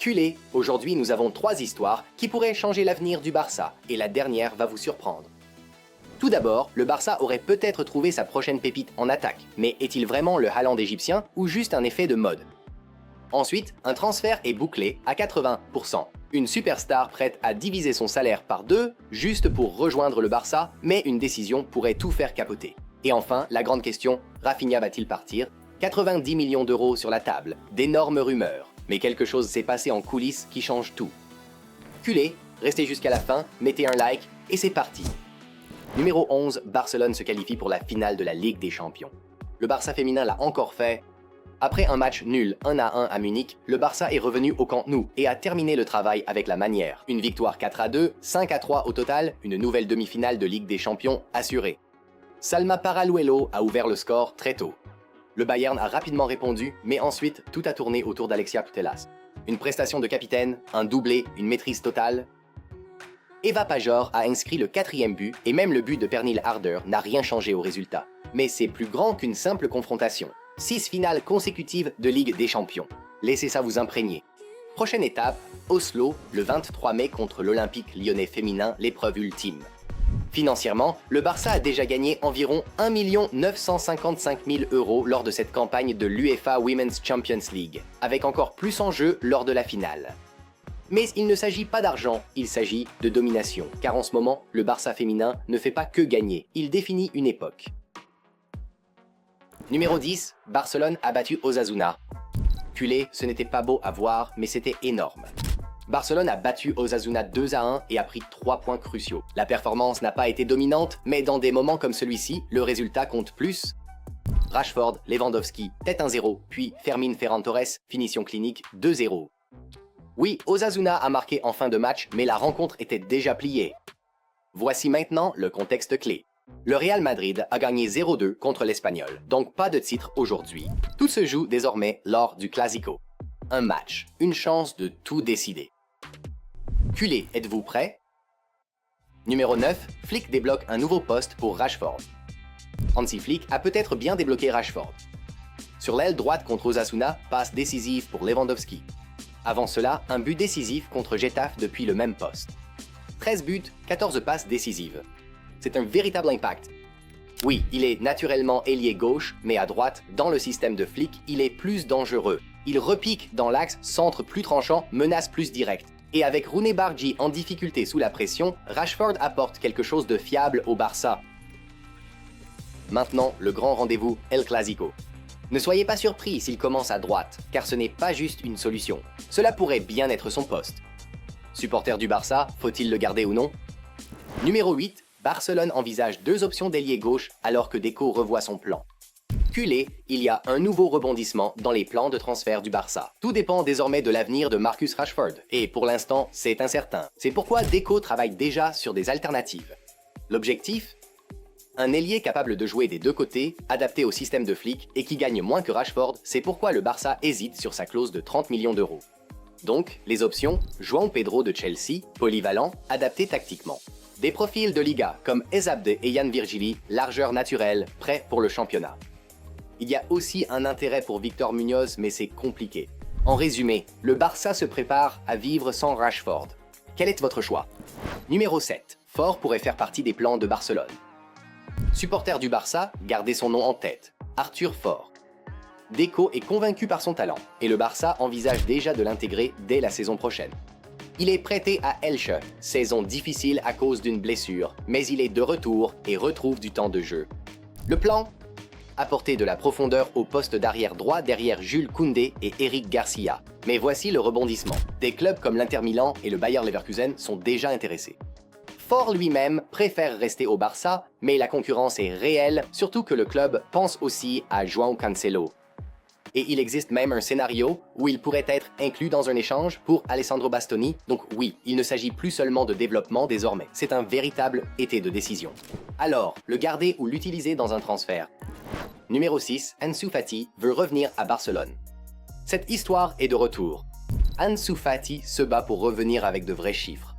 Culé, aujourd'hui nous avons 3 histoires qui pourraient changer l'avenir du Barça, et la dernière va vous surprendre. Tout d'abord, le Barça aurait peut-être trouvé sa prochaine pépite en attaque, mais est-il vraiment le Haaland égyptien ou juste un effet de mode? Ensuite, un transfert est bouclé à 80%. Une superstar prête à diviser son salaire par 2 juste pour rejoindre le Barça, mais une décision pourrait tout faire capoter. Et enfin, la grande question, Rafinha va-t-il partir? 90 millions d'euros sur la table, d'énormes rumeurs. Mais quelque chose s'est passé en coulisses qui change tout. Culé, restez jusqu'à la fin, mettez un like et c'est parti. Numéro 11, Barcelone se qualifie pour la finale de la Ligue des Champions. Le Barça féminin l'a encore fait. Après un match nul 1-1 à Munich, le Barça est revenu au Camp Nou et a terminé le travail avec la manière. Une victoire 4-2, 5-3 au total, une nouvelle demi-finale de Ligue des Champions assurée. Salma Paraluelo a ouvert le score très tôt. Le Bayern a rapidement répondu, mais ensuite tout a tourné autour d'Alexia Putellas. Une prestation de capitaine, un doublé, une maîtrise totale. Eva Pajor a inscrit le 4e but et même le but de Pernille Harder n'a rien changé au résultat. Mais c'est plus grand qu'une simple confrontation. 6 finales consécutives de Ligue des Champions. Laissez ça vous imprégner. Prochaine étape, Oslo, le 23 mai contre l'Olympique lyonnais féminin, l'épreuve ultime. Financièrement, le Barça a déjà gagné environ 1 955 000 € lors de cette campagne de l'UEFA Women's Champions League, avec encore plus en jeu lors de la finale. Mais il ne s'agit pas d'argent, il s'agit de domination, car en ce moment, le Barça féminin ne fait pas que gagner, il définit une époque. Numéro 10, Barcelone a battu Osasuna. Culé, ce n'était pas beau à voir, mais c'était énorme. Barcelone a battu Osasuna 2-1 et a pris 3 points cruciaux. La performance n'a pas été dominante, mais dans des moments comme celui-ci, le résultat compte plus. Rashford, Lewandowski, tête 1-0, puis Fermín Ferran Torres, finition clinique 2-0. Oui, Osasuna a marqué en fin de match, mais la rencontre était déjà pliée. Voici maintenant le contexte clé. Le Real Madrid a gagné 0-2 contre l'Espagnol, donc pas de titre aujourd'hui. Tout se joue désormais lors du Clásico. Un match, une chance de tout décider. Culé, êtes-vous prêts? Numéro 9, Flick débloque un nouveau poste pour Rashford. Hansi Flick a peut-être bien débloqué Rashford. Sur l'aile droite contre Osasuna, passe décisive pour Lewandowski. Avant cela, un but décisif contre Getafe depuis le même poste. 13 buts, 14 passes décisives. C'est un véritable impact. Oui, il est naturellement ailier gauche, mais à droite, dans le système de Flick, il est plus dangereux. Il repique dans l'axe, centre plus tranchant, menace plus directe. Et avec Rooney Bargi en difficulté sous la pression, Rashford apporte quelque chose de fiable au Barça. Maintenant, le grand rendez-vous, El Clásico. Ne soyez pas surpris s'il commence à droite, car ce n'est pas juste une solution. Cela pourrait bien être son poste. Supporter du Barça, faut-il le garder ou non? Numéro 8, Barcelone envisage 2 options d'ailier gauche alors que Deco revoit son plan. Culé, il y a un nouveau rebondissement dans les plans de transfert du Barça. Tout dépend désormais de l'avenir de Marcus Rashford, et pour l'instant, c'est incertain. C'est pourquoi Deco travaille déjà sur des alternatives. L'objectif? Un ailier capable de jouer des deux côtés, adapté au système de Flick et qui gagne moins que Rashford, c'est pourquoi le Barça hésite sur sa clause de 30 millions d'euros. Donc, les options, João Pedro de Chelsea, polyvalent, adapté tactiquement. Des profils de Liga comme Ezabde et Jan Virgili, largeur naturelle, prêts pour le championnat. Il y a aussi un intérêt pour Victor Muñoz, mais c'est compliqué. En résumé, le Barça se prépare à vivre sans Rashford. Quel est votre choix? Numéro 7. Fort pourrait faire partie des plans de Barcelone. Supporter du Barça, gardez son nom en tête. Arthur Fort. Deco est convaincu par son talent, et le Barça envisage déjà de l'intégrer dès la saison prochaine. Il est prêté à Elche, saison difficile à cause d'une blessure, mais il est de retour et retrouve du temps de jeu. Le plan? Apporter de la profondeur au poste d'arrière droit derrière Jules Koundé et Eric Garcia. Mais voici le rebondissement. Des clubs comme l'Inter Milan et le Bayer Leverkusen sont déjà intéressés. Fort lui-même préfère rester au Barça, mais la concurrence est réelle, surtout que le club pense aussi à João Cancelo. Et il existe même un scénario où il pourrait être inclus dans un échange pour Alessandro Bastoni, donc oui, il ne s'agit plus seulement de développement désormais, c'est un véritable été de décision. Alors, le garder ou l'utiliser dans un transfert? Numéro 6, Ansu Fati veut revenir à Barcelone. Cette histoire est de retour. Ansu Fati se bat pour revenir avec de vrais chiffres.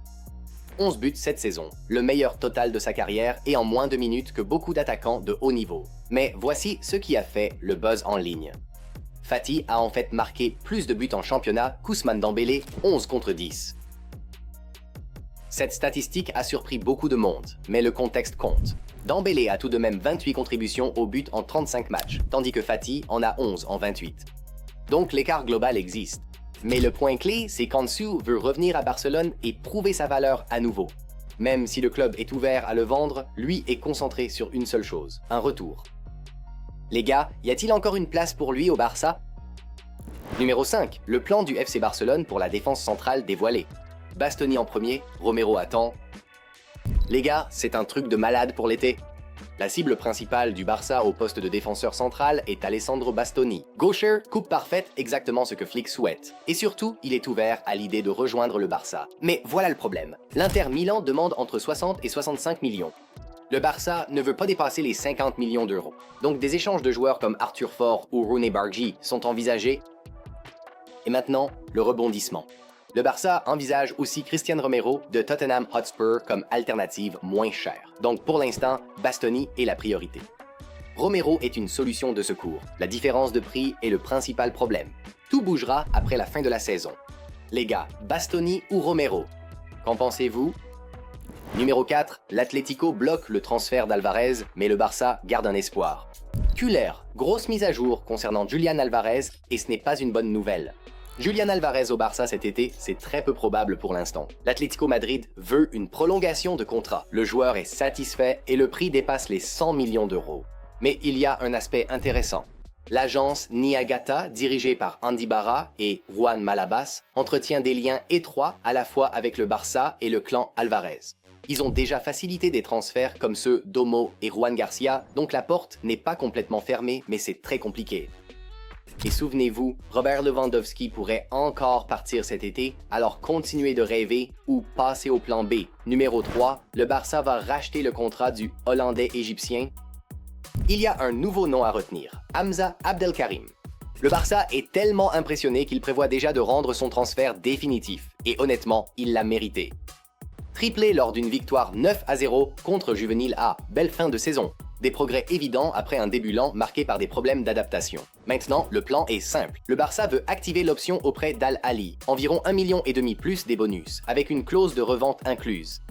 11 buts cette saison, le meilleur total de sa carrière et en moins de minutes que beaucoup d'attaquants de haut niveau. Mais voici ce qui a fait le buzz en ligne. Fati a en fait marqué plus de buts en championnat qu'Ousmane Dembélé, 11 contre 10. Cette statistique a surpris beaucoup de monde, mais le contexte compte. Dembélé a tout de même 28 contributions au but en 35 matchs, tandis que Fati en a 11 en 28. Donc l'écart global existe. Mais le point clé, c'est qu'Ansu veut revenir à Barcelone et prouver sa valeur à nouveau. Même si le club est ouvert à le vendre, lui est concentré sur une seule chose, un retour. Les gars, y a-t-il encore une place pour lui au Barça? Numéro 5, le plan du FC Barcelone pour la défense centrale dévoilé. Bastoni en premier, Romero attend. Les gars, c'est un truc de malade pour l'été. La cible principale du Barça au poste de défenseur central est Alessandro Bastoni. Gaucher, coupe parfaite, exactement ce que Flick souhaite. Et surtout, il est ouvert à l'idée de rejoindre le Barça. Mais voilà le problème. L'Inter Milan demande entre 60 et 65 millions. Le Barça ne veut pas dépasser les 50 millions d'euros. Donc des échanges de joueurs comme Arthur Ford ou Rooney Bargi sont envisagés. Et maintenant, le rebondissement. Le Barça envisage aussi Cristian Romero de Tottenham Hotspur comme alternative moins chère. Donc pour l'instant, Bastoni est la priorité. Romero est une solution de secours. La différence de prix est le principal problème. Tout bougera après la fin de la saison. Les gars, Bastoni ou Romero? Qu'en pensez-vous? Numéro 4, l'Atlético bloque le transfert d'Alvarez, mais le Barça garde un espoir. Kühler, grosse mise à jour concernant Julián Alvarez, et ce n'est pas une bonne nouvelle. Julián Alvarez au Barça cet été, c'est très peu probable pour l'instant. L'Atlético Madrid veut une prolongation de contrat. Le joueur est satisfait et le prix dépasse les 100 millions d'euros. Mais il y a un aspect intéressant. L'agence Niagata, dirigée par Andy Barra et Juan Malabas, entretient des liens étroits à la fois avec le Barça et le clan Alvarez. Ils ont déjà facilité des transferts comme ceux d'Omo et Juan Garcia, donc la porte n'est pas complètement fermée, mais c'est très compliqué. Et souvenez-vous, Robert Lewandowski pourrait encore partir cet été, alors continuez de rêver ou passez au plan B. Numéro 3, le Barça va racheter le contrat du Hollandais égyptien. Il y a un nouveau nom à retenir, Hamza Abdelkarim. Le Barça est tellement impressionné qu'il prévoit déjà de rendre son transfert définitif, et honnêtement, il l'a mérité. Triplé lors d'une victoire 9-0 contre Juvenil A, belle fin de saison. Des progrès évidents après un début lent marqué par des problèmes d'adaptation. Maintenant, le plan est simple. Le Barça veut activer l'option auprès d'Al Ahly, environ 1,5 million plus des bonus, avec une clause de revente incluse.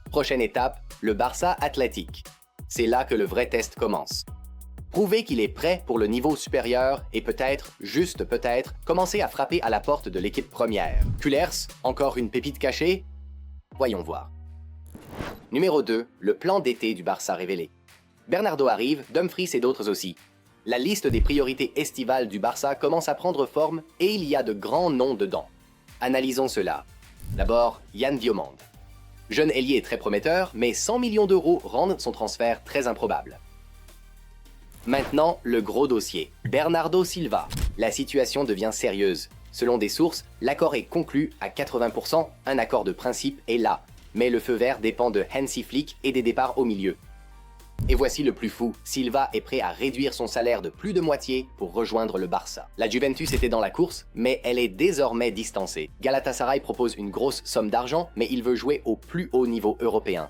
Prochaine étape, le Barça Athletic. C'est là que le vrai test commence. Prouver qu'il est prêt pour le niveau supérieur et peut-être, juste peut-être, commencer à frapper à la porte de l'équipe première. Kühlers, encore une pépite cachée? Voyons voir. Numéro 2, le plan d'été du Barça révélé. Bernardo arrive, Dumfries et d'autres aussi. La liste des priorités estivales du Barça commence à prendre forme et il y a de grands noms dedans. Analysons cela. D'abord, Yann Diomande. Jeune ailier très prometteur, mais 100 millions d'euros rendent son transfert très improbable. Maintenant, le gros dossier. Bernardo Silva. La situation devient sérieuse. Selon des sources, l'accord est conclu à 80%, un accord de principe est là. Mais le feu vert dépend de Hansi Flick et des départs au milieu. Et voici le plus fou, Silva est prêt à réduire son salaire de plus de moitié pour rejoindre le Barça. La Juventus était dans la course, mais elle est désormais distancée. Galatasaray propose une grosse somme d'argent, mais il veut jouer au plus haut niveau européen.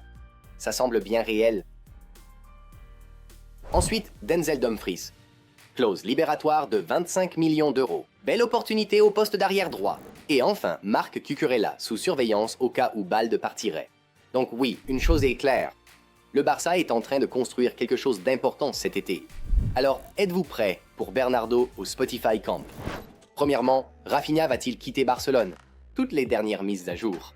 Ça semble bien réel. Ensuite, Denzel Dumfries. Clause libératoire de 25 millions d'euros. Belle opportunité au poste d'arrière droit. Et enfin, Marc Cucurella, sous surveillance au cas où Balde partirait. Donc oui, une chose est claire. Le Barça est en train de construire quelque chose d'important cet été. Alors, êtes-vous prêts pour Bernardo au Spotify Camp? Premièrement, Rafinha va-t-il quitter Barcelone? Toutes les dernières mises à jour.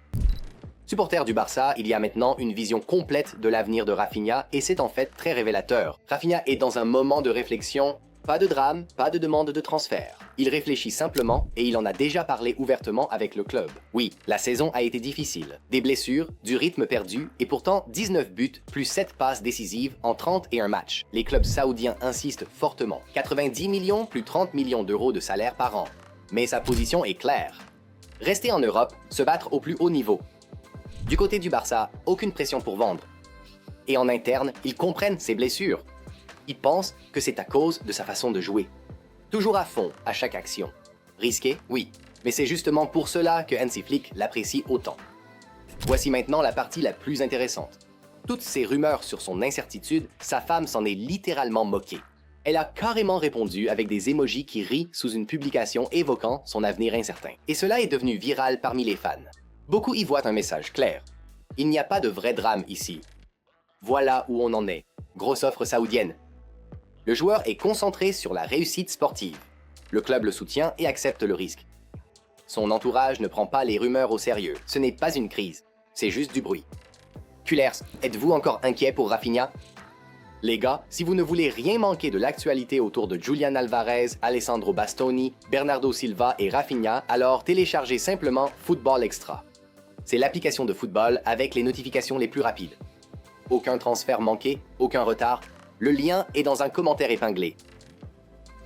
Supporter du Barça, il y a maintenant une vision complète de l'avenir de Rafinha et c'est en fait très révélateur. Rafinha est dans un moment de réflexion. Pas de drame, pas de demande de transfert. Il réfléchit simplement et il en a déjà parlé ouvertement avec le club. Oui, la saison a été difficile. Des blessures, du rythme perdu et pourtant 19 buts plus 7 passes décisives en 31 matchs. Les clubs saoudiens insistent fortement. 90 millions plus 30 millions d'euros de salaire par an. Mais sa position est claire. Rester en Europe, se battre au plus haut niveau. Du côté du Barça, aucune pression pour vendre. Et en interne, ils comprennent ses blessures. Ils pensent que c'est à cause de sa façon de jouer. Toujours à fond à chaque action. Risqué, oui, mais c'est justement pour cela que Hansi Flick l'apprécie autant. Voici maintenant la partie la plus intéressante. Toutes ces rumeurs sur son incertitude, sa femme s'en est littéralement moquée. Elle a carrément répondu avec des émojis qui rient sous une publication évoquant son avenir incertain. Et cela est devenu viral parmi les fans. Beaucoup y voient un message clair. Il n'y a pas de vrai drame ici. Voilà où on en est. Grosse offre saoudienne. Le joueur est concentré sur la réussite sportive. Le club le soutient et accepte le risque. Son entourage ne prend pas les rumeurs au sérieux. Ce n'est pas une crise, c'est juste du bruit. Cullers, êtes-vous encore inquiet pour Rafinha? Les gars, si vous ne voulez rien manquer de l'actualité autour de Julian Alvarez, Alessandro Bastoni, Bernardo Silva et Rafinha, alors téléchargez simplement Football Extra. C'est l'application de football avec les notifications les plus rapides. Aucun transfert manqué, aucun retard. Le lien est dans un commentaire épinglé.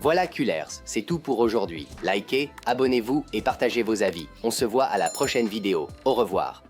Voilà Cullers, c'est tout pour aujourd'hui. Likez, abonnez-vous et partagez vos avis. On se voit à la prochaine vidéo. Au revoir.